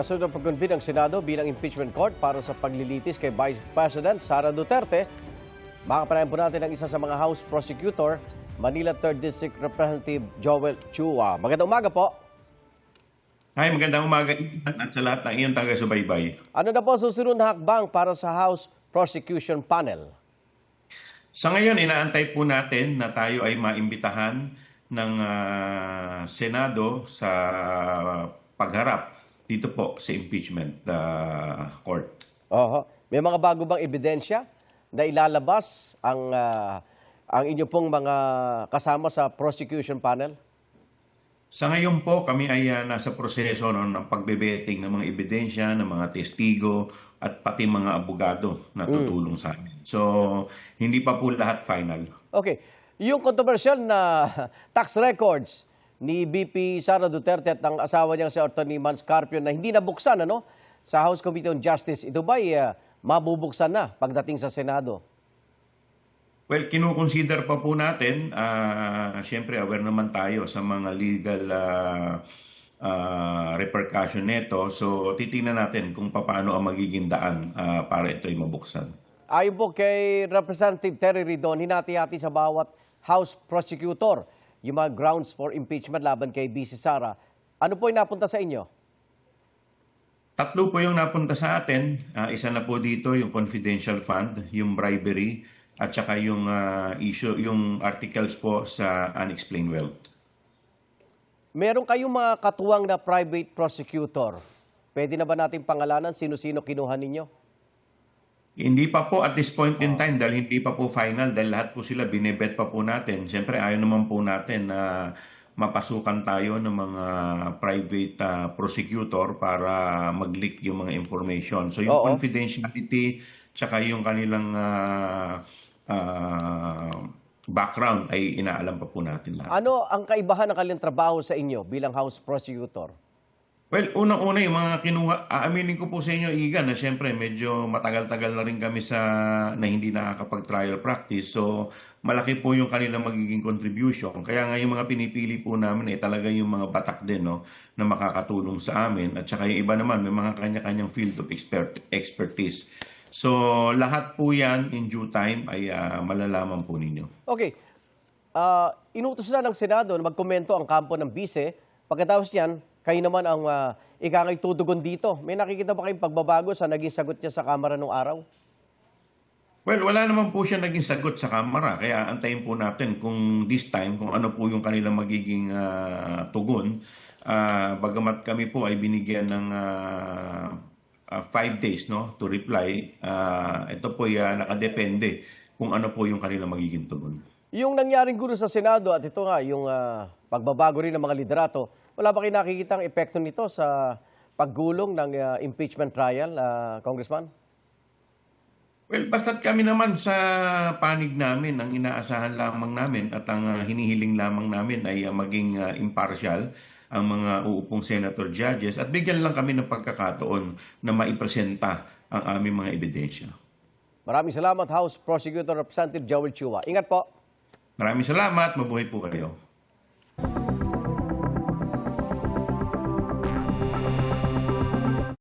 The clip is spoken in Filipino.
Kasunod ng pag-convene ng Senado bilang impeachment court para sa paglilitis kay Vice President Sara Duterte, makapanayan po natin ang isa sa mga House Prosecutor, Manila 3rd District Representative Joel Chua. Magandang umaga po. Hi, magandang umaga at sa lahat ng iyong taga-subaybay. Ano na po susunod na hakbang para sa House Prosecution Panel? Sa ngayon, inaantay po natin na tayo ay maimbitahan ng Senado sa pagharap dito po sa impeachment court. Oho. May mga bago bang ebidensya na ilalabas ang inyo pong mga kasama sa prosecution panel? Sa ngayon po, kami ay nasa proseso ng pagbe-vetting ng mga ebidensya, ng mga testigo, at pati mga abogado na tutulong sa amin. So, hindi pa po lahat final. Okay. Yung controversial na tax records ni VP Sara Duterte at ang asawa niyang si Atty. Mans Carpio na hindi nabuksan sa House Committee on Justice, ito ba mabubuksan na pagdating sa Senado? Well, kinukonsider pa po natin, siyempre aware naman tayo sa mga legal repercussion nito. So, titingnan natin kung paano ang magiging daan para ito'y mabuksan. Ayon po kay Representative Terry Ridon, hinati-hati sa bawat House Prosecutor yung mga grounds for impeachment laban kay VP Sara. Ano po yung napunta sa inyo? Tatlo po yung napunta sa atin. Isa na po dito yung confidential fund, yung bribery, at saka yung issue, yung articles po sa unexplained wealth. Meron kayong mga katuwang na private prosecutor. Pwede na ba natin pangalanan sino-sino kinuha ninyo? Hindi pa po at this point in time dahil hindi pa po final dahil lahat po sila binebet pa po natin. Siyempre ayaw naman po natin na mapasukan tayo ng mga private prosecutor para mag-leak yung mga information. So yung confidentiality tsaka yung kanilang background ay inaalam pa po natin lahat. Ano ang kaibahan ng kanilang trabaho sa inyo bilang House Prosecutor? Well, unang-una yung mga kinuha, aaminin ko po sa inyo, Igan, na siyempre medyo matagal-tagal na rin kami na hindi nakakapag-trial practice. So, malaki po yung kanilang magiging contribution. Kaya nga yung mga pinipili po namin ay talaga yung mga batak din, no, na makakatulong sa amin. At saka yung iba naman, may mga kanya-kanyang field of expertise. So, lahat po yan in due time ay malalaman po ninyo. Okay. Inutos na ng Senado na magkomento ang kampo ng bise. Pagkatapos niyan, kayo naman ang ikakay tutugon dito. May nakikita ba kayong pagbabago sa naging sagot niya sa Kamara nung araw? Well, wala naman po siya naging sagot sa Kamara. Kaya antayin po natin kung this time, kung ano po yung kanilang magiging tugon. Bagamat kami po ay binigyan ng 5 days to reply, ito po ay nakadepende kung ano po yung kanilang magiging tugon. Yung nangyaring gulo sa Senado at ito nga, yung pagbabago rin ng mga liderato, wala ba kayo nakikitang epekto nito sa paggulong ng impeachment trial, Congressman? Well, basta't kami naman sa panig namin, ang inaasahan lamang namin at ang hinihiling lamang namin ay maging impartial ang mga uupong senator judges at bigyan lang kami ng pagkakataon na maipresenta ang aming mga ebidensya. Maraming salamat, House Prosecutor Representative Joel Chua. Ingat po. Maraming salamat. Mabuhay po kayo.